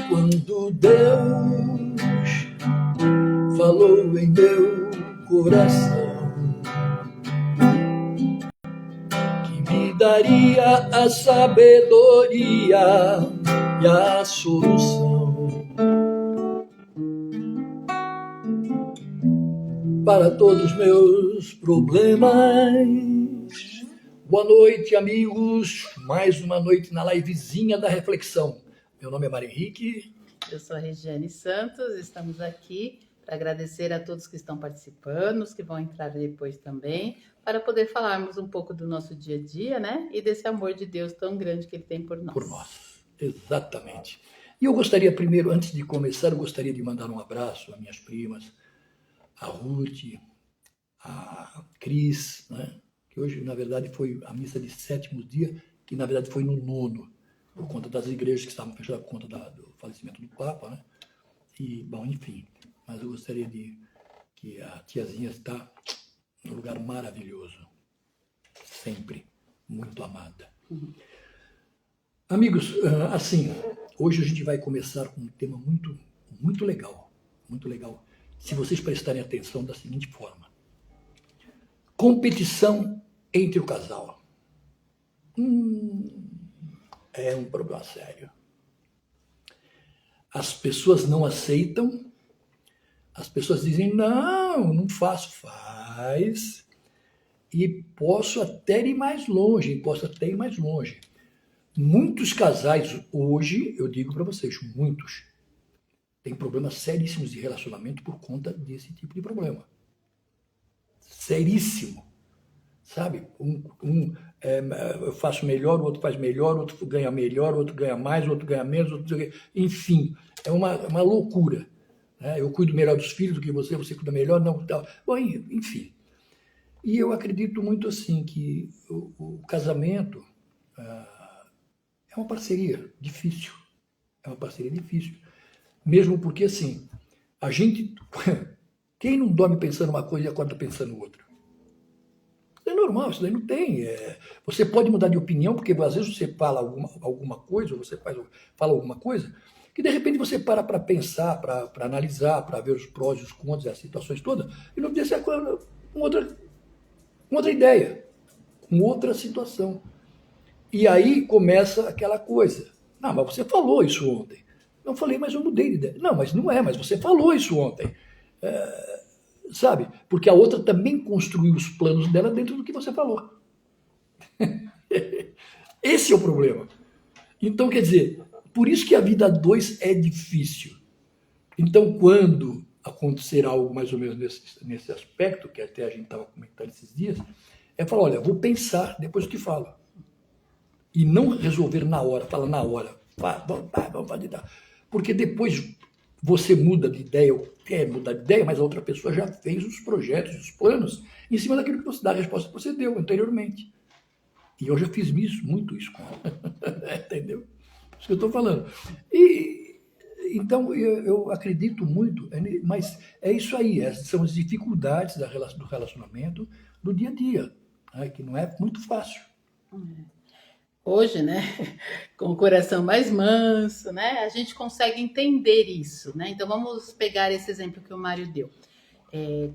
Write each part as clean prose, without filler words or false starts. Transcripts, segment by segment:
Quando Deus falou em meu coração que me daria a sabedoria e a solução para todos os meus problemas. Boa noite, amigos. Mais uma noite na livezinha da reflexão. Meu nome é Mário Henrique. Eu sou a Regiane Santos. Estamos aqui para agradecer a todos que estão participando, os que vão entrar depois também, para poder falarmos um pouco do nosso dia a dia, né? E desse amor de Deus tão grande que Ele tem por nós. Por nós, exatamente. E eu gostaria primeiro, antes de começar, eu gostaria de mandar um abraço às minhas primas, a Ruth, a Cris, né? Que hoje, na verdade, foi a missa de sétimo dia, que na verdade foi no nono, por conta das igrejas que estavam fechadas por conta do falecimento do Papa, né? E, bom, enfim, mas eu gostaria de que a tiazinha está num lugar maravilhoso, sempre muito amada. Amigos, assim, hoje a gente vai começar com um tema muito legal, se vocês prestarem atenção da seguinte forma. Competição entre o casal. É um problema sério. As pessoas não aceitam, as pessoas dizem, não faço, faz, e posso até ir mais longe, Muitos casais hoje, eu digo para vocês, muitos, têm problemas seríssimos de relacionamento por conta desse tipo de problema. Seríssimo. Sabe? Eu faço melhor, o outro faz melhor, o outro ganha melhor, o outro ganha mais, o outro ganha menos, enfim, é uma loucura. Né? Eu cuido melhor dos filhos do que você cuida melhor, não, tal. Bom, enfim. E eu acredito muito assim que o casamento é uma parceria difícil. Mesmo porque, assim, a gente... Quem não dorme pensando uma coisa e acorda pensando outra? É normal, isso daí não tem. Você pode mudar de opinião, porque às vezes você fala alguma coisa, ou você fala alguma coisa, que de repente você para pensar, para analisar, para ver os prós e os contras, as situações todas, e no dia você acorda com outra ideia, com outra situação. E aí começa aquela coisa. Não, mas você falou isso ontem. Não falei, mas eu mudei de ideia. Não, mas não é, mas você falou isso ontem. Sabe? Porque a outra também construiu os planos dela dentro do que você falou. Esse é o problema. Então, quer dizer, por isso que a vida a dois é difícil. Então, quando acontecer algo mais ou menos nesse aspecto, que até a gente estava comentando esses dias, é falar, olha, vou pensar, depois eu te falo. E não resolver na hora, fala na hora. Vamos validar. Porque depois você muda de ideia, ou quer mudar de ideia, mas a outra pessoa já fez os projetos, os planos, em cima daquilo que você dá, a resposta que você deu anteriormente. E eu já fiz muito isso com ela. Entendeu? Isso que eu estou falando. Então, eu acredito muito, mas é isso aí, são as dificuldades do relacionamento do dia a dia, né, que não é muito fácil. Hoje, né, com o coração mais manso, né, a gente consegue entender isso, né? Então vamos pegar esse exemplo que o Mário deu.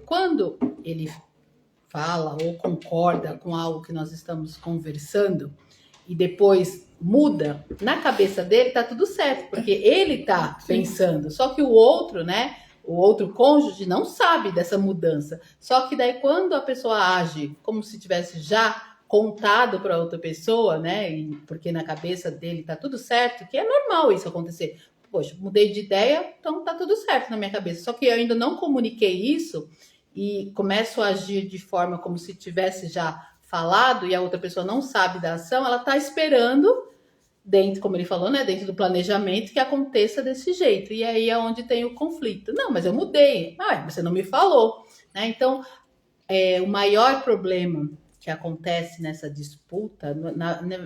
Quando ele fala ou concorda com algo que nós estamos conversando e depois muda, na cabeça dele tá tudo certo, porque ele tá pensando, só que o outro, né, o outro cônjuge não sabe dessa mudança. Só que daí quando a pessoa age como se tivesse já contado para outra pessoa, né? Porque na cabeça dele tá tudo certo, que é normal isso acontecer. Poxa, mudei de ideia, então tá tudo certo na minha cabeça. Só que eu ainda não comuniquei isso e começo a agir de forma como se tivesse já falado e a outra pessoa não sabe da ação, ela tá esperando dentro, como ele falou, né, dentro do planejamento que aconteça desse jeito. E aí é onde tem o conflito. Não, mas eu mudei. Você não me falou, né? Então, o maior problema que acontece nessa disputa,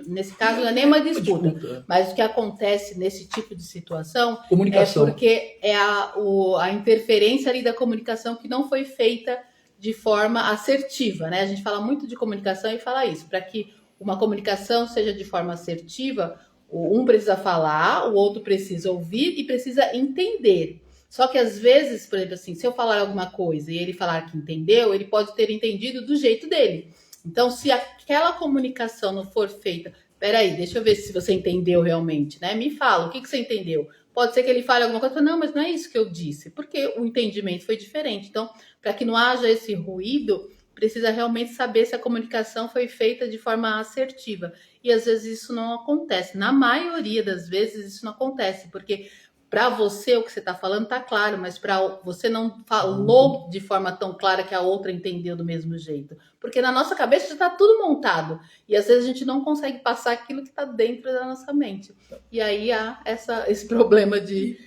nesse caso não é nem uma disputa, mas o que acontece nesse tipo de situação comunicação. É porque é a interferência ali da comunicação que não foi feita de forma assertiva, né? A gente fala muito de comunicação e fala isso, para que uma comunicação seja de forma assertiva, um precisa falar, o outro precisa ouvir e precisa entender. Só que às vezes, por exemplo, assim, se eu falar alguma coisa e ele falar que entendeu, ele pode ter entendido do jeito dele. Então, se aquela comunicação não for feita, peraí, deixa eu ver se você entendeu realmente, né? Me fala, o que você entendeu? Pode ser que ele fale alguma coisa, não, mas não é isso que eu disse, porque o entendimento foi diferente. Então, para que não haja esse ruído, precisa realmente saber se a comunicação foi feita de forma assertiva. E às vezes isso não acontece. Na maioria das vezes isso não acontece, porque para você o que você está falando está claro, mas para você não falou de forma tão clara que a outra entendeu do mesmo jeito. Porque na nossa cabeça já está tudo montado. E às vezes a gente não consegue passar aquilo que está dentro da nossa mente. E aí há esse problema de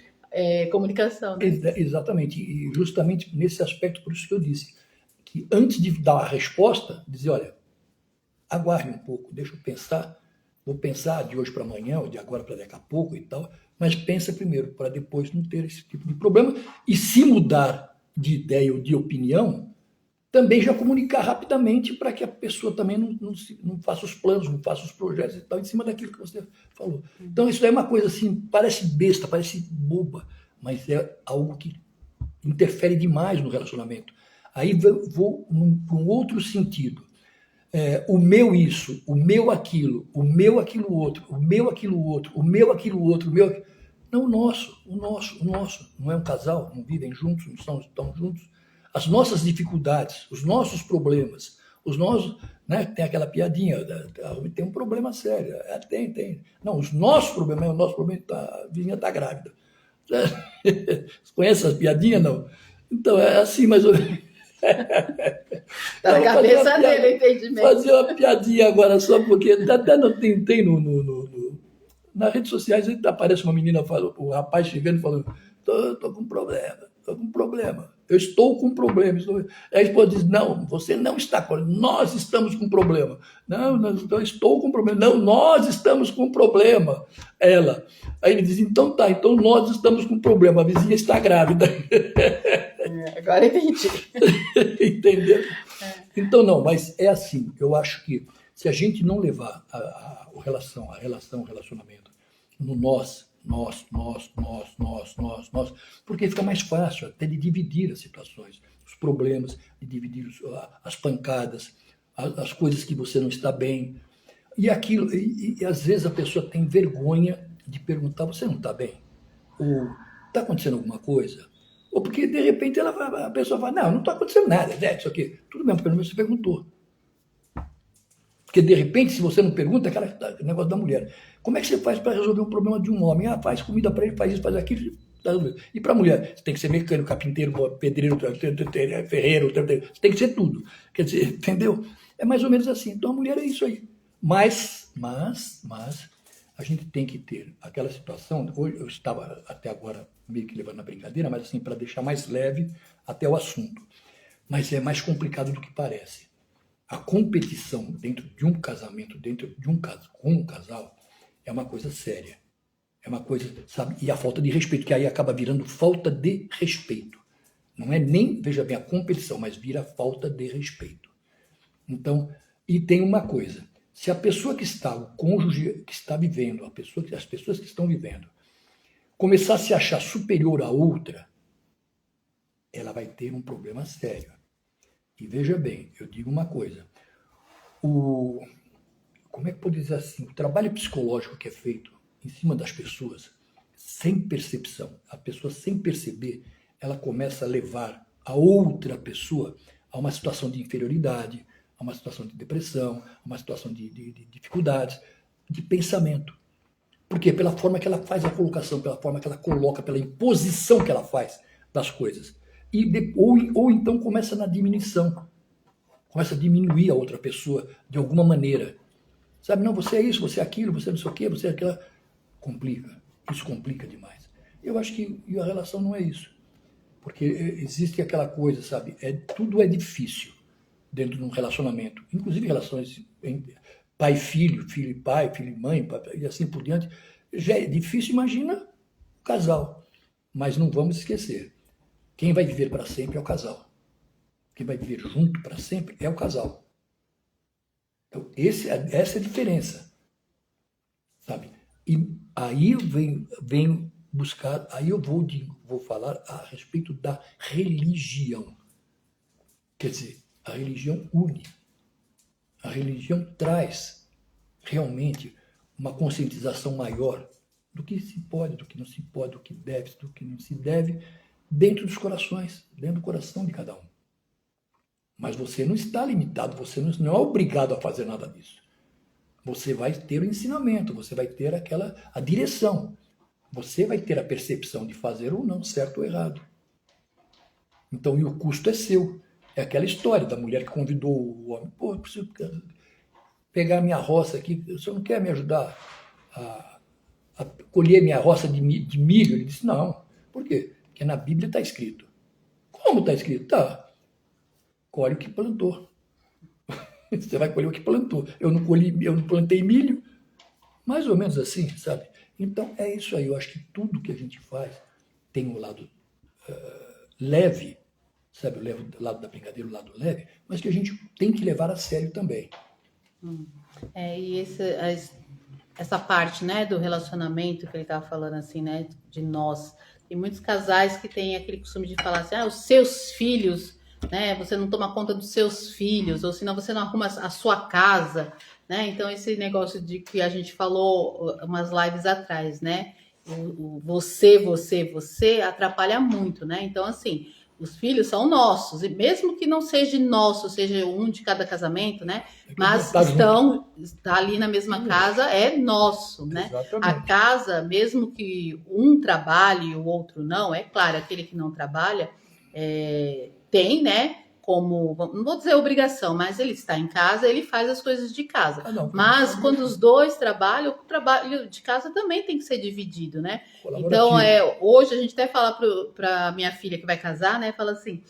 comunicação. Né? Exatamente. E justamente nesse aspecto, por isso que eu disse, que antes de dar a resposta, dizer, olha, aguarde um pouco, deixa eu pensar, vou pensar de hoje para amanhã, ou de agora para daqui a pouco e tal, mas pensa primeiro, para depois não ter esse tipo de problema. E se mudar de ideia ou de opinião, também já comunicar rapidamente para que a pessoa também não faça os planos, não faça os projetos e tal, em cima daquilo que você falou. Então, isso é uma coisa assim, parece besta, parece boba, mas é algo que interfere demais no relacionamento. Aí vou para um outro sentido. O meu isso, o meu aquilo outro, o meu aquilo outro, o meu aquilo outro, o meu... Não, o nosso. Não é um casal, não vivem juntos, não estão juntos. As nossas dificuldades, os nossos problemas, os nossos... Né, tem aquela piadinha, tem um problema sério. Tem. Não, os nossos problemas, o nosso problema, a vizinha está grávida. Você conhece essa piadinha, não? Então, é assim, mais ou menos. Tá na cabeça dele, o entendimento. Fazer uma piadinha agora só porque até não tem nas redes sociais aparece uma menina, o rapaz chegando e falando, tô com problema, eu estou com problema. Aí a esposa diz, não, você não está com problema, nós estamos com problema. Não, eu estou com problema. Não, nós estamos com problema. Ela. Aí ele diz, então tá, então nós estamos com problema, a vizinha está grávida. Agora entendi. Entendeu? Então, não, mas é assim, eu acho que se a gente não levar o relacionamento no nós, porque fica mais fácil até de dividir as situações, os problemas, de dividir as pancadas, as coisas que você não está bem. E aquilo, e às vezes a pessoa tem vergonha de perguntar, você não está bem? Ou está acontecendo alguma coisa? Ou porque, de repente, a pessoa fala, não está acontecendo nada, isso aqui. Tudo bem, pelo menos você perguntou. Porque, de repente, se você não pergunta, aquele negócio da mulher. Como é que você faz para resolver um problema de um homem? Faz comida para ele, faz isso, faz aquilo. E para a mulher? Você tem que ser mecânico, carpinteiro, pedreiro, ferreiro, você tem que ser tudo. Quer dizer, entendeu? É mais ou menos assim. Então, a mulher é isso aí. Mas a gente tem que ter aquela situação. Hoje eu estava até agora meio que levando na brincadeira, mas assim, para deixar mais leve até o assunto. Mas é mais complicado do que parece. A competição dentro de um casamento, com um casal, é uma coisa séria. É uma coisa, sabe? E a falta de respeito, que aí acaba virando falta de respeito. Não é nem, veja bem, a competição, mas vira falta de respeito. Então, e tem uma coisa. Se a pessoa que está, o cônjuge que está vivendo, as pessoas que estão vivendo, começar a se achar superior à outra, ela vai ter um problema sério. E veja bem, eu digo uma coisa. Como é que pode dizer assim? O trabalho psicológico que é feito em cima das pessoas, sem percepção, a pessoa sem perceber, ela começa a levar a outra pessoa a uma situação de inferioridade, a uma situação de depressão, a uma situação de dificuldades, de pensamento. Por quê? Pela forma que ela faz a colocação, pela forma que ela coloca, pela imposição que ela faz das coisas. Ou então começa na diminuição. Começa a diminuir a outra pessoa de alguma maneira. Sabe, não, você é isso, você é aquilo, você não sei o quê, você é aquela... Complica. Isso complica demais. Eu acho que a relação não é isso. Porque existe aquela coisa, sabe, tudo é difícil dentro de um relacionamento. Inclusive relações pai e filho, filho e pai, filho e mãe, e assim por diante. Já é difícil, imagina o casal. Mas não vamos esquecer. Quem vai viver para sempre é o casal. quem vai viver junto para sempre é o casal. Então, essa é a diferença, sabe? E aí vem buscar, aí eu vou falar a respeito da religião. Quer dizer, a religião une. A religião traz realmente uma conscientização maior do que se pode, do que não se pode, do que deve, do que não se deve, dentro dos corações, dentro do coração de cada um. Mas você não está limitado, você não é obrigado a fazer nada disso. Você vai ter o ensinamento, você vai ter a direção. Você vai ter a percepção de fazer ou não, certo ou errado. Então, e o custo é seu. É aquela história da mulher que convidou o homem. Pô, eu preciso pegar minha roça aqui, você não quer me ajudar a colher minha roça de milho? Ele disse, não. Por quê? Porque na Bíblia está escrito. Como está escrito? Tá. Colhe o que plantou. Você vai colher o que plantou. Eu não plantei milho. Mais ou menos assim, sabe? Então, é isso aí. Eu acho que tudo que a gente faz tem um lado leve, sabe? O lado da brincadeira, o lado leve, mas que a gente tem que levar a sério também. E essa parte, né, do relacionamento que ele estava falando assim, né, de nós. Tem muitos casais que têm aquele costume de falar assim, os seus filhos, né, você não toma conta dos seus filhos, ou senão você não arruma a sua casa, né? Então esse negócio de que a gente falou umas lives atrás, né, o você atrapalha muito, né? Então assim, os filhos são nossos, e mesmo que não seja nosso, seja um de cada casamento, né? Mas está ali na mesma casa, é nosso, né? Exatamente. A casa, mesmo que um trabalhe e o outro não, é claro, aquele que não trabalha tem, né? Como, não vou dizer obrigação, mas ele está em casa, ele faz as coisas de casa. Mas quando os dois trabalham, o trabalho de casa também tem que ser dividido, né? Então, hoje a gente até fala para minha filha que vai casar, né? Fala assim,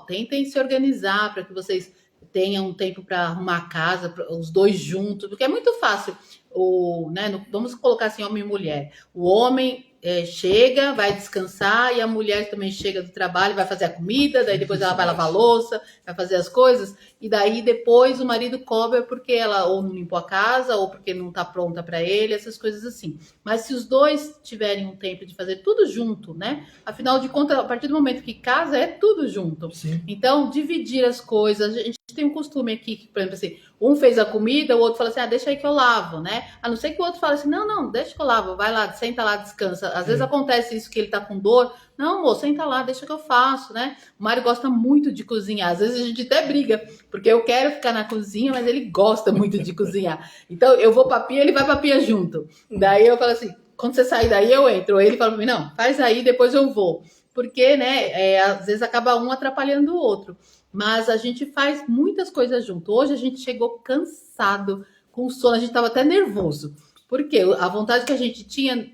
tentem se organizar para que vocês tenham um tempo para arrumar a casa, os dois juntos, porque é muito fácil. Vamos colocar assim, homem e mulher. O homem chega, vai descansar, e a mulher também chega do trabalho, vai fazer a comida, daí depois ela vai lavar a louça, vai fazer as coisas, e daí depois o marido cobra porque ela ou não limpou a casa, ou porque não está pronta para ele, essas coisas assim. Mas se os dois tiverem um tempo de fazer tudo junto, né? Afinal de contas, a partir do momento que casa, é tudo junto. Sim. Então, dividir as coisas. A gente tem um costume aqui, que, por exemplo, assim, um fez a comida, o outro fala assim, deixa aí que eu lavo, né? A não ser que o outro fale assim, não, deixa que eu lavo, vai lá, senta lá, descansa. Às vezes acontece isso, que ele tá com dor. Não, amor, senta lá, deixa que eu faço, né? O Mário gosta muito de cozinhar. Às vezes a gente até briga, porque eu quero ficar na cozinha, mas ele gosta muito de cozinhar. Então, eu vou pra pia, ele vai pra pia junto. Daí eu falo assim, quando você sair daí, eu entro. Ele fala pra mim, não, faz aí, depois eu vou. Porque, né, às vezes acaba um atrapalhando o outro. Mas a gente faz muitas coisas junto. Hoje a gente chegou cansado, com sono, a gente estava até nervoso. Porque a vontade que a gente tinha,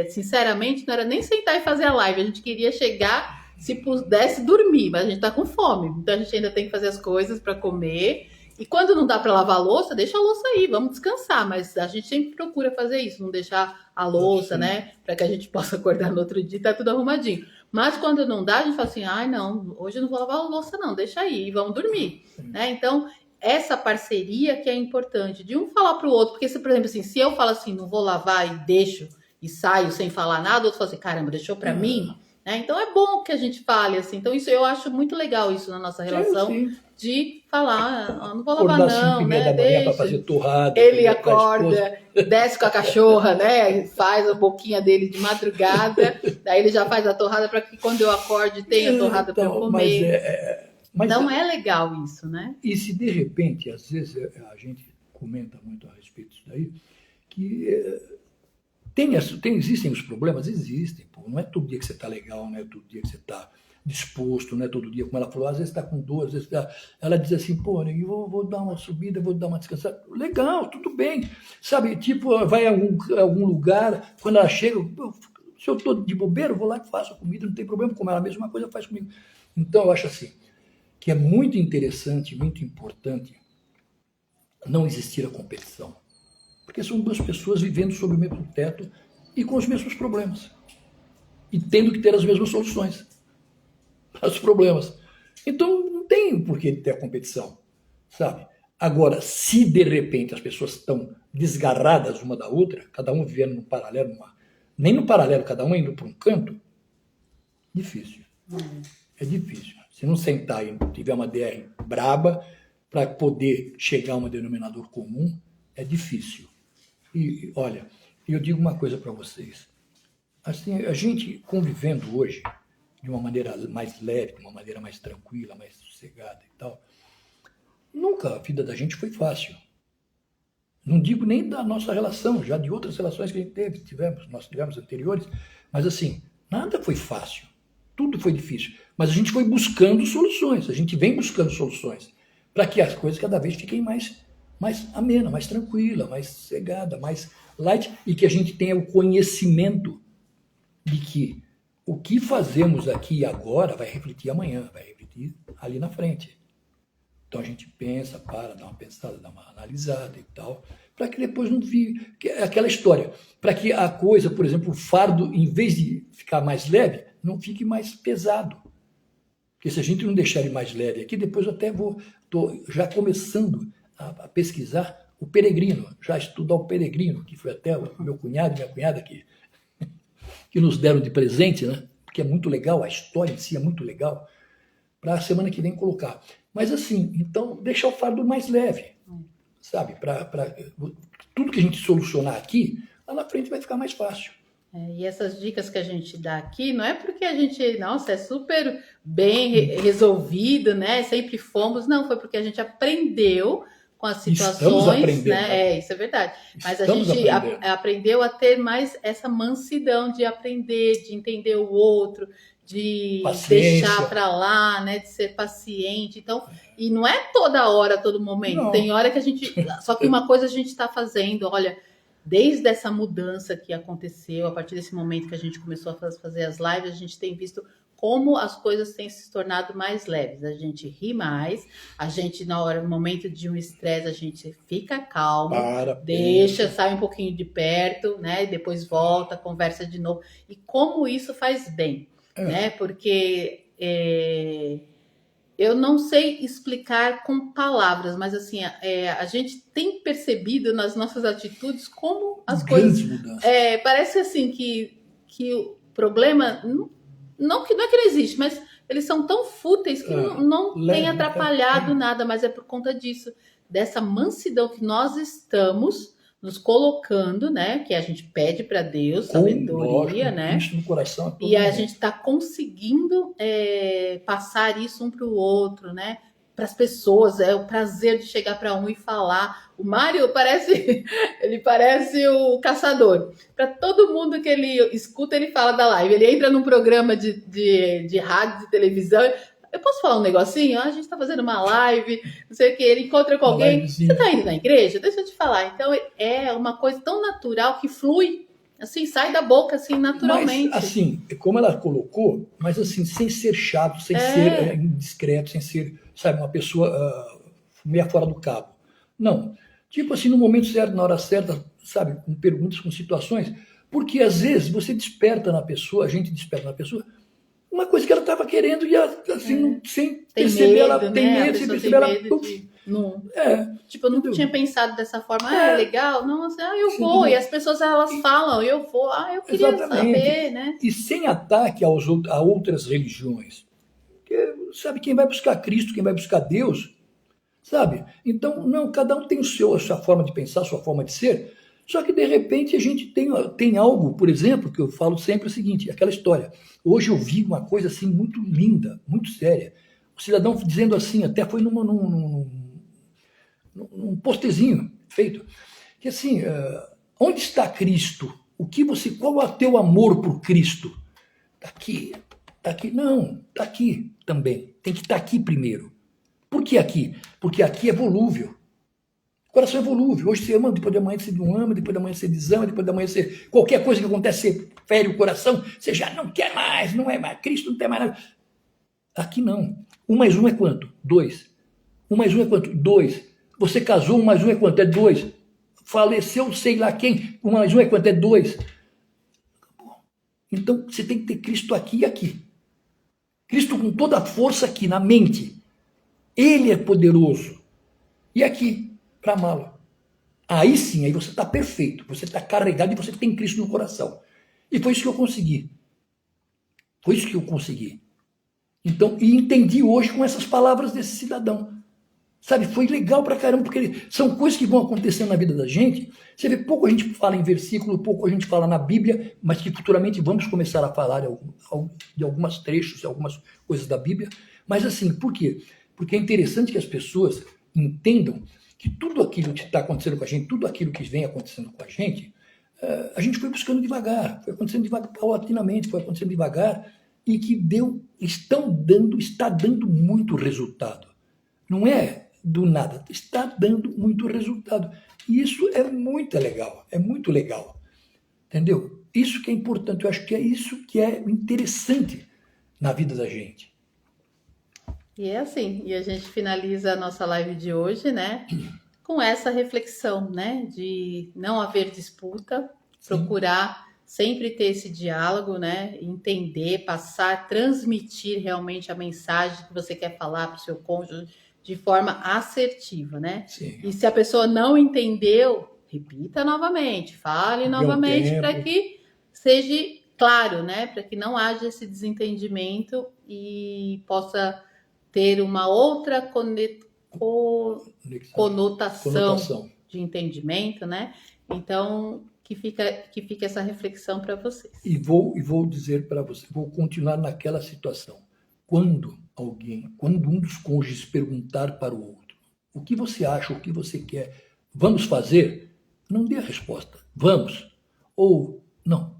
sinceramente, não era nem sentar e fazer a live. A gente queria chegar, se pudesse, dormir. Mas a gente está com fome. Então a gente ainda tem que fazer as coisas para comer. E quando não dá para lavar a louça, deixa a louça aí, vamos descansar. Mas a gente sempre procura fazer isso, não deixar a louça, né? Para que a gente possa acordar no outro dia e tá tudo arrumadinho. Mas quando não dá, a gente fala assim, não, hoje eu não vou lavar a louça não, deixa aí, e vamos dormir, né? Então, essa parceria que é importante, de um falar para o outro, porque, por exemplo, assim, se eu falo assim, não vou lavar e deixo, e saio sem falar nada, o outro fala assim, caramba, deixou para mim, né? Então, é bom que a gente fale, assim, então isso eu acho muito legal, isso na nossa relação, de falar, não vou lavar não, né? Deixa. Fazer torrada, ele acorda, desce com a cachorra, né? Faz a boquinha dele de madrugada, daí ele já faz a torrada para que quando eu acorde tenha torrada para eu comer. Mas não é legal isso, né? E se de repente, às vezes a gente comenta muito a respeito disso daí, que existem os problemas? Existem, pô. Não é todo dia que você está legal, não é todo dia que você está disposto, né? Todo dia, como ela falou, às vezes está com dor, às vezes ela diz assim, pô, eu vou dar uma subida, vou dar uma descansada. Legal, tudo bem. Sabe, tipo, vai a algum lugar, quando ela chega, se eu estou de bobeira, eu vou lá e faço a comida, não tem problema, como ela a mesma coisa faz comigo. Então, eu acho assim, que é muito interessante, muito importante não existir a competição. Porque são duas pessoas vivendo sob o mesmo teto e com os mesmos problemas. E tendo que ter as mesmas soluções para os problemas. Então, não tem tem por que ter a competição, sabe? Agora, se de repente as pessoas estão desgarradas uma da outra, cada um vivendo no paralelo, nem no paralelo, cada um indo para um canto, difícil. É difícil. Se não sentar e tiver uma DR braba para poder chegar a um denominador comum, é difícil. E olha, eu digo uma coisa para vocês. Assim, a gente convivendo hoje de uma maneira mais leve, de uma maneira mais tranquila, mais sossegada e tal, nunca a vida da gente foi fácil. Não digo nem da nossa relação, já de outras relações que a gente nós tivemos anteriores, mas assim, nada foi fácil. Tudo foi difícil. Mas a gente foi buscando soluções, a gente vem buscando soluções para que as coisas cada vez fiquem mais amena, mais tranquila, mais sossegada, mais light, e que a gente tenha o conhecimento de que o que fazemos aqui e agora vai refletir amanhã, vai refletir ali na frente. Então a gente pensa, dá uma pensada, dá uma analisada e tal, para que depois não fique aquela história, para que a coisa, por exemplo, o fardo, em vez de ficar mais leve, não fique mais pesado. Porque se a gente não deixar ele mais leve aqui, depois eu até estou já começando a pesquisar o peregrino, já estudar o peregrino, que foi até o meu cunhado e minha cunhada que nos deram de presente, né? Porque é muito legal, a história em si é muito legal, para a semana que vem colocar. Mas assim, então deixar o fardo mais leve, sabe? Para tudo que a gente solucionar aqui, lá na frente vai ficar mais fácil. E essas dicas que a gente dá aqui, não é porque a gente, nossa, é super bem resolvido, né? Sempre fomos, não, foi porque a gente aprendeu com as situações, né? Isso é verdade. Mas a gente aprendeu a ter mais essa mansidão de aprender, de entender o outro, de paciência. Deixar para lá, né? De ser paciente. Então, e não é toda hora, todo momento. Não. Tem hora que a gente. Só que uma coisa a gente está fazendo, olha. Desde essa mudança que aconteceu, a partir desse momento que a gente começou a fazer as lives, a gente tem visto como as coisas têm se tornado mais leves. A gente ri mais, a gente, no momento de um estresse, a gente fica calmo, deixa, sai um pouquinho de perto, né? Depois volta, conversa de novo. E como isso faz bem, né? Porque eu não sei explicar com palavras, mas assim, a gente tem percebido nas nossas atitudes como as coisas... parece assim que o problema, não é que não existe, mas eles são tão fúteis que não tem atrapalhado nada, mas é por conta disso, dessa mansidão que nós estamos nos colocando, né? Que a gente pede para Deus sabedoria, né? No coração e a gente está conseguindo passar isso um para o outro, né? Para as pessoas, o prazer de chegar para um e falar. O Mário ele parece o caçador. Para todo mundo que ele escuta, ele fala da live. Ele entra num programa de rádio, de televisão. Eu posso falar um negocinho? A gente tá fazendo uma live, não sei o que, ele encontra com alguém. Você tá indo na igreja? Deixa eu te falar. Então, é uma coisa tão natural que flui, assim, sai da boca, assim, naturalmente. Mas, assim, como ela colocou, mas assim, sem ser chato, sem ser indiscreto, sem ser, sabe, uma pessoa meia fora do cabo. Não. Tipo assim, no momento certo, na hora certa, sabe, com perguntas, com situações, porque às vezes você desperta na pessoa, a gente desperta na pessoa, uma coisa que ela estava querendo e assim, sem perceber, ela tem medo, sem perceber, ela... Não. Tipo, eu nunca tinha pensado dessa forma, legal, nossa, eu vou, e as pessoas, elas falam, eu vou, eu queria saber, né? E sem ataque a outras religiões, porque, sabe, quem vai buscar Cristo, quem vai buscar Deus, sabe? Então, não, cada um tem a sua forma de pensar, a sua forma de ser. Só que, de repente, a gente tem algo, por exemplo, que eu falo sempre o seguinte, aquela história. Hoje eu vi uma coisa assim muito linda, muito séria. O cidadão dizendo assim, até foi num postezinho feito, que assim, onde está Cristo? Qual é o teu amor por Cristo? Está aqui, está aqui. Não, está aqui também. Tem que estar aqui primeiro. Por que aqui? Porque aqui é volúvel. O coração é volúvel. Hoje você ama, depois de amanhã você não ama, depois de amanhã você desama, depois de amanhã você... Qualquer coisa que acontece, você fere o coração, você já não quer mais, não é mais. Cristo não tem mais nada. Aqui não. 1 mais 1 é quanto? 2. 1 mais 1 é quanto? 2. Você casou, 1 mais 1 é quanto? É 2. Faleceu, sei lá quem, 1 mais 1 é quanto? É 2. Então, você tem que ter Cristo aqui e aqui. Cristo com toda a força aqui, na mente. Ele é poderoso. E aqui, para amá-lo. Aí sim, aí você está perfeito, você está carregado e você tem Cristo no coração. E foi isso que eu consegui. Foi isso que eu consegui. Então, e entendi hoje com essas palavras desse cidadão. Sabe, foi legal pra caramba, porque são coisas que vão acontecendo na vida da gente. Você vê, pouco a gente fala em versículo, pouco a gente fala na Bíblia, mas que futuramente vamos começar a falar de algumas trechos, de algumas coisas da Bíblia. Mas assim, por quê? Porque é interessante que as pessoas entendam que tudo aquilo que está acontecendo com a gente, tudo aquilo que vem acontecendo com a gente foi buscando devagar, foi acontecendo devagar, paulatinamente, foi acontecendo devagar, e que está dando muito resultado. Não é do nada, está dando muito resultado. E isso é muito legal, entendeu? Isso que é importante, eu acho que é isso que é interessante na vida da gente. E é assim, e a gente finaliza a nossa live de hoje, né, com essa reflexão, né, de não haver disputa, procurar sempre ter esse diálogo, né, entender, passar, transmitir realmente a mensagem que você quer falar para o seu cônjuge de forma assertiva, né? Sim. E se a pessoa não entendeu, repita novamente, fale novamente para que seja claro, né, para que não haja esse desentendimento e possa ter uma outra conotação de entendimento, né? Então, que fique essa reflexão para vocês. E vou dizer para você, vou continuar naquela situação. Quando um dos cônjuges perguntar para o outro, o que você acha, o que você quer, vamos fazer? Não dê a resposta, vamos, ou não.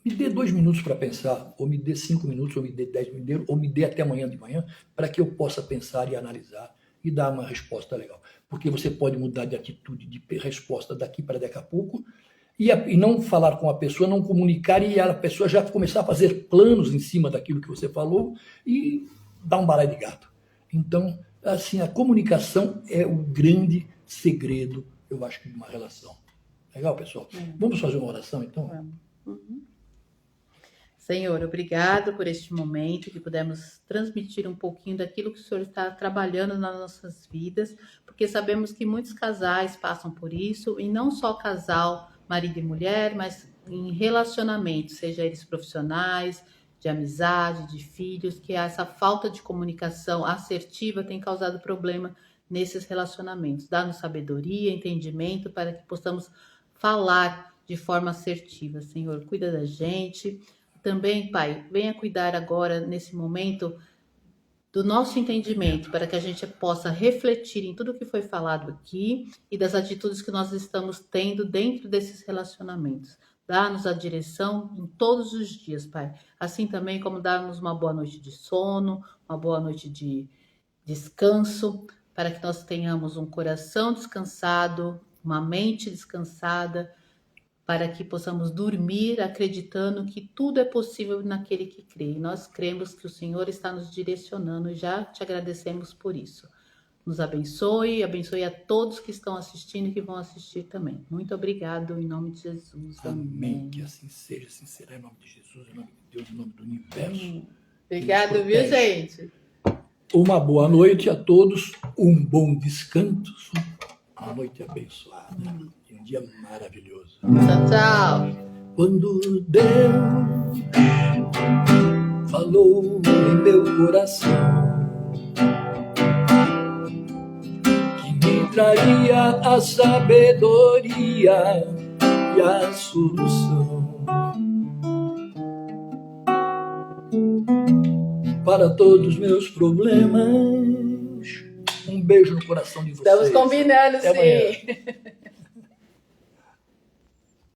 Me dê 2 minutos para pensar, ou me dê 5 minutos, ou me dê 10 minutos, ou me dê até amanhã de manhã, para que eu possa pensar e analisar e dar uma resposta legal. Porque você pode mudar de atitude, de resposta daqui para daqui a pouco, e não falar com a pessoa, não comunicar, e a pessoa já começar a fazer planos em cima daquilo que você falou e dar um baralho de gato. Então, assim, a comunicação é o grande segredo, eu acho, de uma relação. Legal, pessoal? Vamos fazer uma oração, então? Senhor, obrigado por este momento que pudemos transmitir um pouquinho daquilo que o Senhor está trabalhando nas nossas vidas, porque sabemos que muitos casais passam por isso, e não só casal, marido e mulher, mas em relacionamentos, seja eles profissionais, de amizade, de filhos, que essa falta de comunicação assertiva tem causado problema nesses relacionamentos. Dá-nos sabedoria, entendimento, para que possamos falar de forma assertiva. Senhor, cuida da gente. Também, Pai, venha cuidar agora, nesse momento, do nosso entendimento, para que a gente possa refletir em tudo o que foi falado aqui e das atitudes que nós estamos tendo dentro desses relacionamentos. Dá-nos a direção em todos os dias, Pai. Assim também como dá-nos uma boa noite de sono, uma boa noite de descanso, para que nós tenhamos um coração descansado, uma mente descansada, para que possamos dormir acreditando que tudo é possível naquele que crê. E nós cremos que o Senhor está nos direcionando e já te agradecemos por isso. Nos abençoe a todos que estão assistindo e que vão assistir também. Muito obrigado, em nome de Jesus. Amém. Que assim seja, assim será, em nome de Jesus, em nome de Deus, em nome do universo. Obrigado, viu, gente? Uma boa noite a todos, um bom descanso, uma noite abençoada e um dia maravilhoso. Tchau, tchau. Quando Deus falou em meu coração que me traria a sabedoria e a solução para todos os meus problemas. Um beijo no coração de vocês. Estamos combinando, Até sim. amanhã.